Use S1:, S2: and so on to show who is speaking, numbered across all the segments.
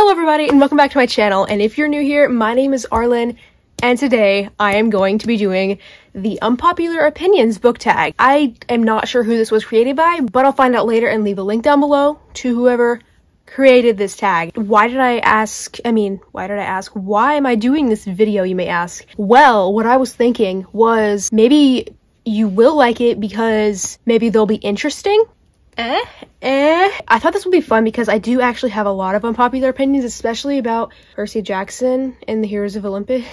S1: Hello everybody and welcome back to my channel, and if you're new here, my name is Arlen, and today I am going to be doing the Unpopular Opinions Book Tag. I am not sure who this was created by, but I'll find out later and leave a link down below to whoever created this tag. Why am I doing this video, you may ask? Well, what I was thinking was maybe you will like it because maybe they'll be interesting. I thought this would be fun because I do actually have a lot of unpopular opinions, especially about Percy Jackson and the Heroes of Olympus.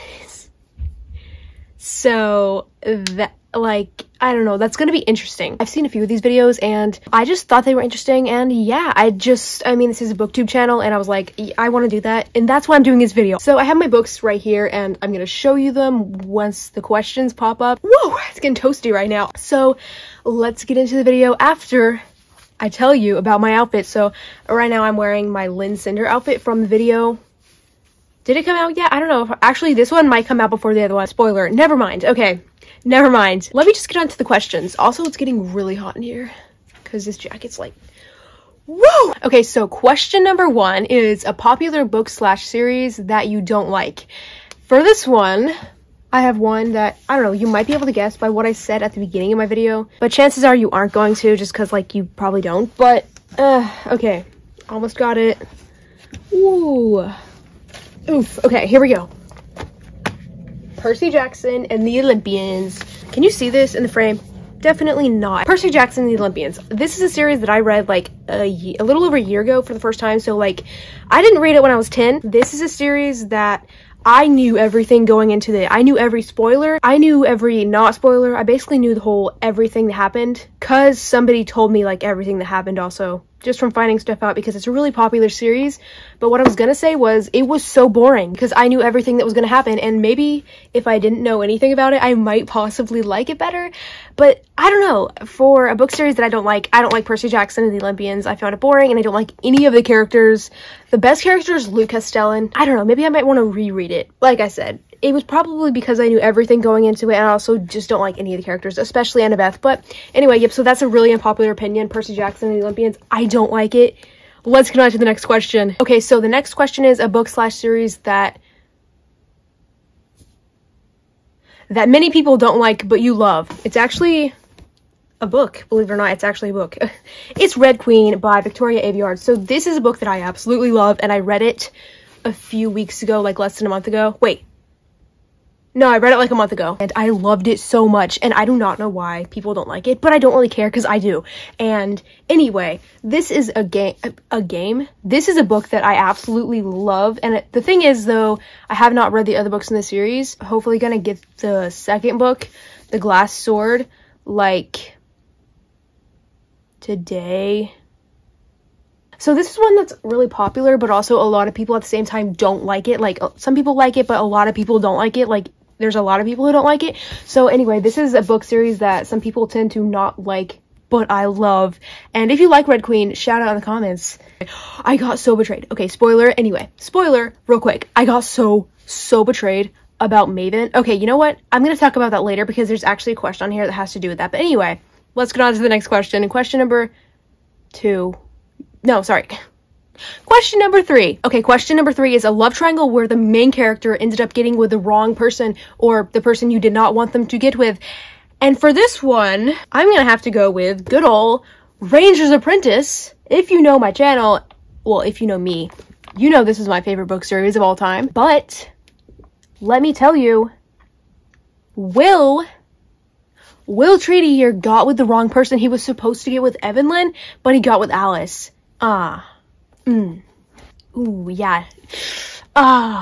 S1: So that, like, I don't know, that's gonna be interesting. I've seen a few of these videos and I just thought they were interesting, and yeah, this is a booktube channel and I was like, I want to do that, and that's why I'm doing this video. So I have my books right here and I'm gonna show you them once the questions pop up. Whoa, it's getting toasty right now. So let's get into the video after I tell you about my outfit. So right now I'm wearing my Lynn Cinder outfit from the video. Did it come out yet? I don't know. Actually, this one might come out before the other one. Spoiler. Never mind. Okay. Never mind. Let me just get on to the questions. Also, it's getting really hot in here because this jacket's like, whoa! Okay, so question number 1 is a popular book / series that you don't like. For this one, I have one that, I don't know, you might be able to guess by what I said at the beginning of my video, but chances are you aren't going to, just because, like, you probably don't. But, okay. Almost got it. Ooh. Oof. Okay, here we go. Percy Jackson and the Olympians. Can you see this in the frame? Definitely not. Percy Jackson and the Olympians. This is a series that I read, like, a little over a year ago for the first time, so, like, I didn't read it when I was 10. This is a series that I knew everything going into it. I knew every spoiler. I knew every not spoiler. I basically knew the whole everything that happened because somebody told me, like, everything that happened also, just from finding stuff out, because it's a really popular series. But what I was gonna say was it was so boring because I knew everything that was gonna happen, and maybe if I didn't know anything about it, I might possibly like it better. But I don't know. For a book series that I don't like Percy Jackson and the Olympians. I found it boring, and I don't like any of the characters. The best character is Luke Castellan. I don't know, maybe I might want to reread it. Like I said, it was probably because I knew everything going into it, and I also just don't like any of the characters, especially Annabeth. But anyway, yep, so that's a really unpopular opinion. Percy Jackson and the Olympians, I don't like it. Let's get on to the next question. Okay, so the next question is a book / series that many people don't like, but you love. It's actually a book, believe it or not. It's actually a book. It's Red Queen by Victoria Aveyard. So this is a book that I absolutely love, and I read it a few weeks ago, like less than a month ago. Wait. No, I read it like a month ago, and I loved it so much, and I do not know why people don't like it, but I don't really care because I do. And anyway, this is a game. This is a book that I absolutely love, and the thing is, though, I have not read the other books in the series. Hopefully gonna get the second book, The Glass Sword, like today. So this is one that's really popular, but also a lot of people at the same time don't like it. Like, some people like it, but a lot of people don't like it. Like, there's a lot of people who don't like it. So anyway, this is a book series that some people tend to not like, but I love. And if you like Red Queen, shout out in the comments. I got so betrayed. Okay, spoiler. Anyway, spoiler, real quick. I got so betrayed about Maven. Okay, you know what? I'm going to talk about that later because there's actually a question on here that has to do with that. But anyway, let's get on to the next question. And question number 2. No, sorry. Question number 3. Okay, question number 3 is a love triangle where the main character ended up getting with the wrong person, or the person you did not want them to get with. And for this one, I'm gonna have to go with good old Ranger's Apprentice. If you know my channel, well, if you know me, you know this is my favorite book series of all time. But let me tell you, Will Treaty here got with the wrong person. He was supposed to get with Evelyn, but he got with Alice. Ooh, yeah.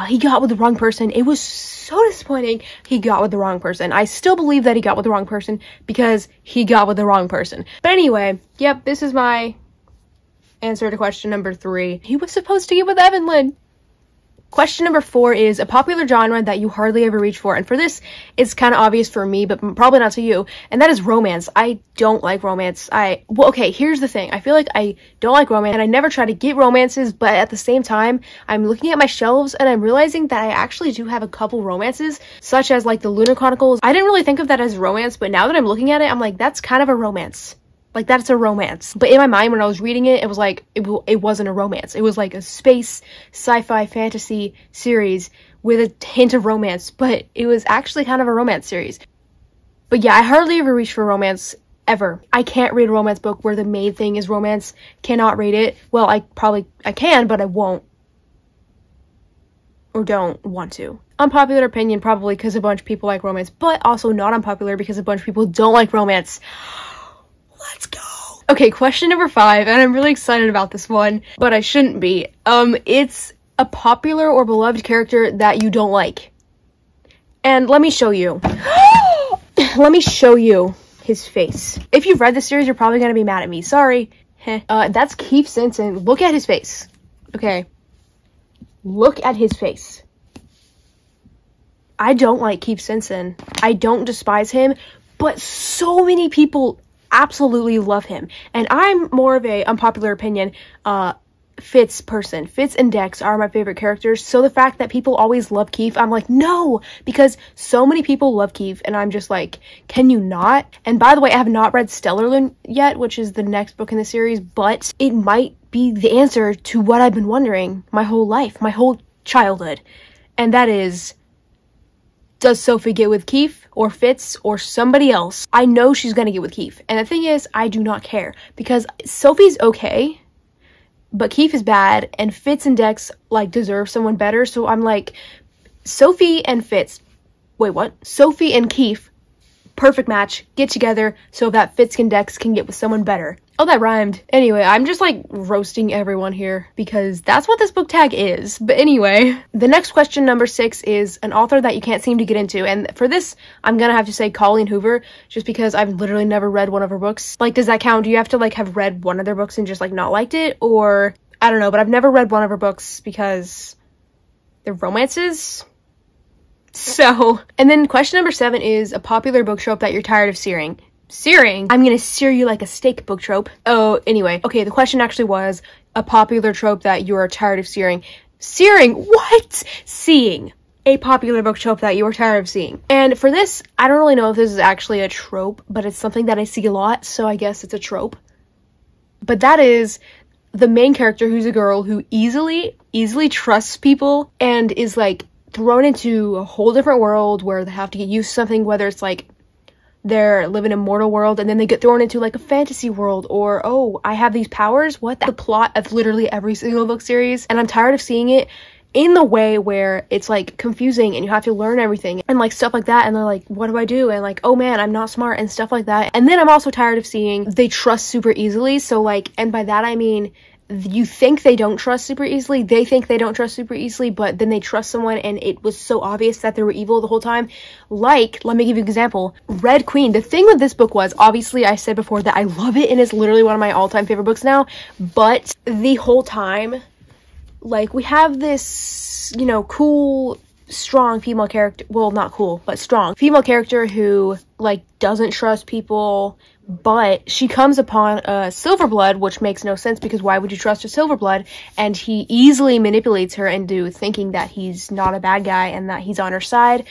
S1: He got with the wrong person. It was so disappointing. He got with the wrong person. I still believe that he got with the wrong person because he got with the wrong person. But anyway, yep, this is my answer to question number 3. He was supposed to get with Evelyn. Question number 4 is a popular genre that you hardly ever reach for. And for this, it's kind of obvious for me, but probably not to you. And that is romance. I don't like romance. Well, okay, here's the thing. I feel like I don't like romance, and I never try to get romances, but at the same time, I'm looking at my shelves, and I'm realizing that I actually do have a couple romances, such as, like, the Lunar Chronicles. I didn't really think of that as romance, but now that I'm looking at it, I'm like, that's kind of a romance. Like, that's a romance. But in my mind, when I was reading it, it was like, it wasn't a romance. It was like a space, sci-fi, fantasy series with a hint of romance, but it was actually kind of a romance series. But yeah, I hardly ever reach for romance, ever. I can't read a romance book where the main thing is romance. Cannot read it. Well, I can, but I won't. Or don't want to. Unpopular opinion, probably because a bunch of people like romance, but also not unpopular because a bunch of people don't like romance. Let's go. Okay, question number 5, and I'm really excited about this one, but I shouldn't be. It's a popular or beloved character that you don't like. And let me show you. Let me show you his face. If you've read the series, you're probably gonna be mad at me. Sorry. That's Keith Simpson. Look at his face. Okay. Look at his face. I don't like Keith Simpson. I don't despise him, but so many people absolutely love him. And I'm more of a unpopular opinion, Fitz person. Fitz and Dex are my favorite characters, so the fact that people always love Keith, I'm like, no, because so many people love Keith, and I'm just like, can you not? And by the way, I have not read Stellarland yet, which is the next book in the series, but it might be the answer to what I've been wondering my whole life, my whole childhood, and that is, does Sophie get with Keith or Fitz or somebody else? I know she's gonna get with Keith, and the thing is, I do not care, because Sophie's okay, but Keith is bad, and Fitz and Dex, like, deserve someone better, so I'm like, Sophie and Fitz, wait, what? Sophie and Keith, perfect match, get together, so that Fitz and Dex can get with someone better. Oh, that rhymed. Anyway, I'm just, like, roasting everyone here, because that's what this book tag is. But anyway, the next question, number 6, is an author that you can't seem to get into, and for this, I'm gonna have to say Colleen Hoover, just because I've literally never read one of her books. Like, does that count? Do you have to, like, have read one of their books and just, like, not liked it? Or, I don't know, but I've never read one of her books because they're romances? So, and then question number 7 is a popular book trope that you're tired of searing. Searing? I'm gonna sear you like a steak book trope. Oh, anyway. Okay, the question actually was a popular trope that you are tired of searing. Searing? What? Seeing. A popular book trope that you are tired of seeing. And for this, I don't really know if this is actually a trope, but it's something that I see a lot, so I guess it's a trope. But that is the main character who's a girl who easily trusts people and is, like, thrown into a whole different world where they have to get used to something, whether it's, like, they're living in a mortal world and then they get thrown into, like, a fantasy world, or, oh, I have these powers? What? That's the plot of literally every single book series, and I'm tired of seeing it in the way where it's, like, confusing and you have to learn everything and, like, stuff like that, and they're like, what do I do? And, like, oh man, I'm not smart and stuff like that. And then I'm also tired of seeing they trust super easily, so, like, and by that I mean you think they don't trust super easily, they think they don't trust super easily, but then they trust someone and it was so obvious that they were evil the whole time. Like, let me give you an example. Red Queen. The thing with this book was, obviously I said before that I love it and it's literally one of my all-time favorite books now, but the whole time, like, we have this, you know, cool, strong female character, well, not cool, but strong female character who, like, doesn't trust people, but she comes upon a Silverblood, which makes no sense because why would you trust a Silverblood? And he easily manipulates her into thinking that he's not a bad guy and that he's on her side.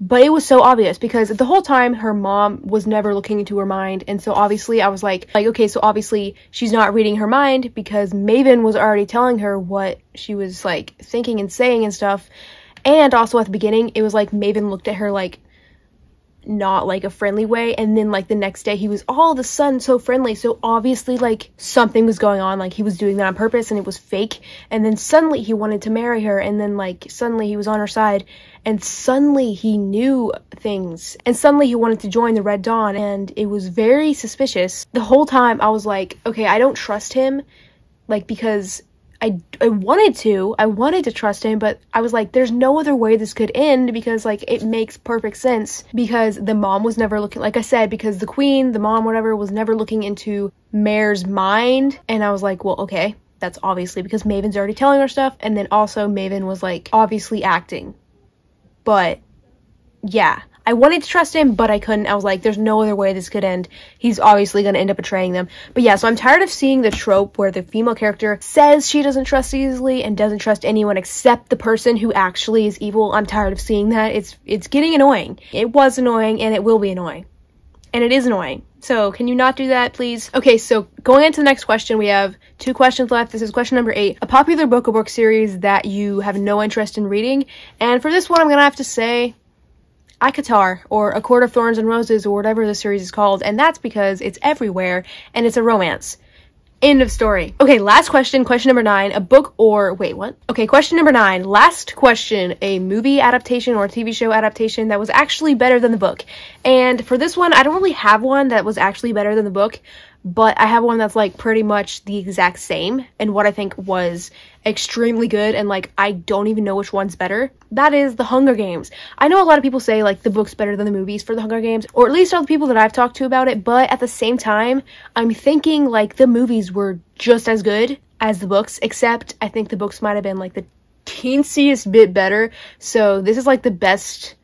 S1: But it was so obvious because the whole time her mom was never looking into her mind, and so obviously I was like, okay, so obviously she's not reading her mind because Maven was already telling her what she was, like, thinking and saying and stuff. And also at the beginning, it was like Maven looked at her, like, not, like, a friendly way, and then, like, the next day he was all of a sudden so friendly, so obviously, like, something was going on, like, he was doing that on purpose and it was fake, and then suddenly he wanted to marry her, and then, like, suddenly he was on her side, and suddenly he knew things, and suddenly he wanted to join the Red Dawn, and it was very suspicious. The whole time I was like, okay, I don't trust him, like, because I wanted to trust him, but I was like, there's no other way this could end because, like, it makes perfect sense because the mom was never looking, like I said, because the queen, the mom, whatever, was never looking into Mare's mind, and I was like, well, okay, that's obviously because Maven's already telling her stuff, and then also Maven was, like, obviously acting, but yeah. I wanted to trust him, but I couldn't. I was like, there's no other way this could end. He's obviously going to end up betraying them. But yeah, so I'm tired of seeing the trope where the female character says she doesn't trust easily and doesn't trust anyone except the person who actually is evil. I'm tired of seeing that. It's getting annoying. It was annoying, and it will be annoying. And it is annoying. So can you not do that, please? Okay, so going into the next question, we have 2 questions left. This is question number 8. A popular book or book series that you have no interest in reading. And for this one, I'm gonna have to say Akatar, or A Court of Thorns and Roses, or whatever the series is called. And that's because it's everywhere, and it's a romance. End of story. Okay, last question, question number 9. A book or, wait, what? Okay, question number 9. Last question. A movie adaptation or a TV show adaptation that was actually better than the book. And for this one, I don't really have one that was actually better than the book, but I have one that's like pretty much the exact same, and what I think was extremely good, and like I don't even know which one's better. That is The Hunger Games. I know a lot of people say like the book's better than the movies for The Hunger Games, or at least all the people that I've talked to about it, but at the same time, I'm thinking like the movies were just as good as the books, except I think the books might have been like the teensiest bit better. So this is like the best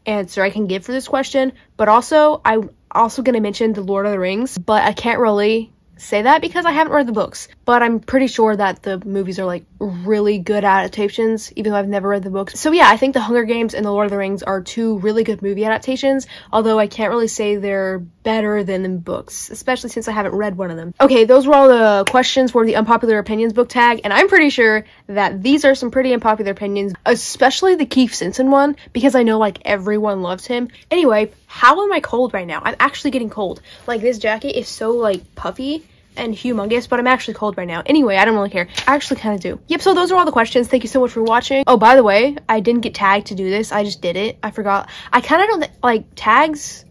S1: answer I can give for this question, but also I'm also gonna mention The Lord of the Rings, but I can't really say that because I haven't read the books, but I'm pretty sure that the movies are like really good adaptations, even though I've never read the books. So yeah, I think The Hunger Games and The Lord of the Rings are 2 really good movie adaptations, although I can't really say they're better than the books, especially since I haven't read one of them. Okay, those were all the questions for the Unpopular Opinions book tag, and I'm pretty sure that these are some pretty unpopular opinions, especially the Keith Simpson one, because I know like everyone loves him. Anyway, how am I cold right now? I'm actually getting cold. Like this jacket is so like puffy and humongous, but I'm actually cold right now. Anyway, I don't really care. I actually kind of do. Yep, so those are all the questions. Thank you so much for watching. Oh, by the way, I didn't get tagged to do this. I just did it. I forgot. I kind of don't like tags.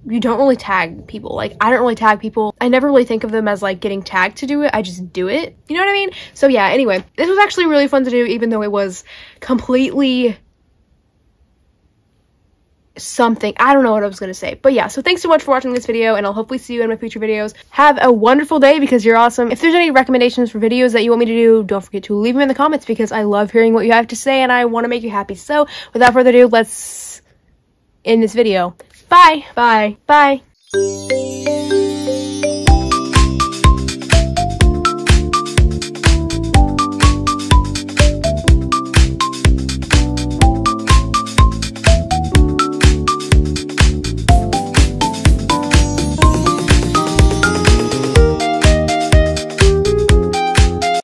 S1: You don't really tag people. Like, I don't really tag people. I never really think of them as like getting tagged to do it. I just do it. You know what I mean? So yeah, anyway, this was actually really fun to do, even though it was completely something. I don't know what I was gonna say, but yeah, so thanks so much for watching this video, and I'll hopefully see you in my future videos. Have a wonderful day because you're awesome. If there's any recommendations for videos that you want me to do, don't forget to leave them in the comments because I love hearing what you have to say and I want to make you happy. So without further ado, let's end this video. Bye. Bye. Bye.